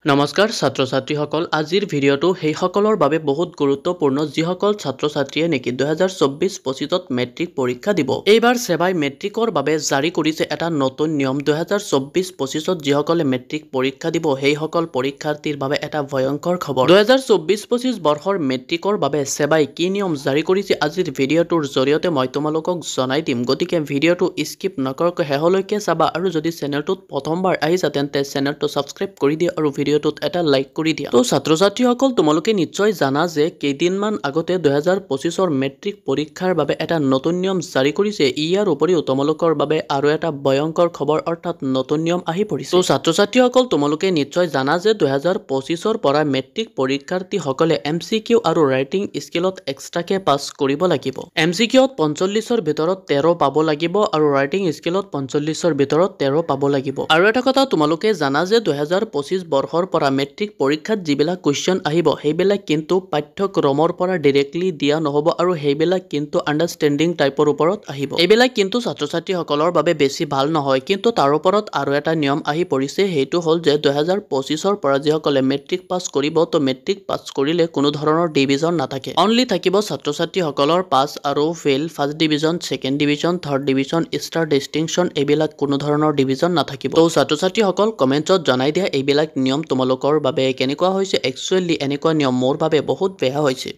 নমস্কাৰ ছাত্ৰ ছাত্ৰীসকল আজিৰ ভিডিঅ'টো সেই সকলৰ বাবে বহুত গুৰুত্বপূৰ্ণ যিসকল ছাত্ৰ ছাত্ৰীয়ে নেকি 2024-25ত মেট্ৰিক পৰীক্ষা দিব। এইবাৰ সেবাই মেট্ৰিকৰ বাবে জাৰি কৰিছে এটা নতুন নিয়ম। 2024-25ত যিসকলে মেট্ৰিক পৰীক্ষা দিব সেই সকল পৰীক্ষাৰ্থীৰ বাবে এটা ভয়ংকৰ খবৰ। 2024-25 বৰ্ষৰ মেট্ৰিকৰ বাবে সেবাই কি নিয়ম জাৰি কৰিছে আজিৰ ভিডিঅ'টোৰ জৰিয়তে মই তোমালোকক জনাই দিম। গতিকে ভিডিঅ'টো স্কিপ নকৰাকৈ শেষলৈকে চাবা আৰু যদি চেনেলটোত প্ৰথমবাৰ আহিছা তেন্তে চেনেলটো সাবস্ক্ৰাইব কৰি দিয়া আৰু ভিডিঅ'টোত এটা লাইক কৰি দিয়া। তো ছাত্ৰ ছাত্ৰীসকল তোমালোকে নিশ্চয় জানা যে কেইদিনমান আগতে 2025ৰ মেট্ৰিক পৰীক্ষাৰ বাবে এটা নতুন নিয়ম জাৰি কৰিছে। ইয়াৰ উপৰিও তোমালোকৰ বাবে আৰু এটা ভয়ংকৰ খবৰ অৰ্থাৎ নতুন নিয়ম আহি পৰিছে। তো ছাত্ৰ ছাত্ৰীসকল তোমালোকে নিশ্চয় জানা যে 2025ৰ পৰা মেট্ৰিক পৰীক্ষাৰ্থীসকলে MCQ আৰু ৰাইটিং স্কিলত এক্সট্ৰাকে পাছ কৰিব লাগিব। MCQত 45ৰ ভিতৰত 13 পাব লাগিব আৰু ৰাইটিং স্কিলত 45ৰ ভিতৰত 13 পাব লাগিব। আৰু এটা কথা তোমালোকে জানা যে 2025 বৰ্ষৰ পৰা মেট্ৰিক পৰীক্ষাত যিবিলাক কুৱেশ্যন আহিব সেইবিলাক কিন্তু পাঠ্যক্ৰমৰ পৰা ডাইৰেক্টলি দিয়া নহব আৰু সেইবিলাক কিন্তু আন্ডাৰষ্টেণ্ডিং টাইপৰ ওপৰত আহিব। এইবিলাক কিন্তু ছাত্ৰ ছাত্ৰীসকলৰ বাবে বেছি ভাল নহয়। কিন্তু তাৰ ওপৰত আৰু এটা নিয়ম আহি পৰিছে, সেইটো হ'ল যে 2025ৰ পৰা যিসকলে মেট্ৰিক পাছ কৰিব তো মেট্ৰিক পাছ কৰিলে কোনো ধৰণৰ ডিভিজন নাথাকে। অনলি থাকিব ছাত্ৰ ছাত্ৰীসকলৰ পাছ আৰু fail, first division, second division, third division, star distinction, এইবিলাক কোনো ধৰণৰ ডিভিজন নাথাকিব। তো ছাত্ৰ ছাত্ৰীসকল কমেণ্টছত জনাই দিয়া এইবিলাক নিয়ম তোমালোকৰ বাবে কেনেকুৱা হৈছে। একচুৱেলি এনেকুৱা নিয়ম মোৰ বাবে বহুত বেয়া হৈছে।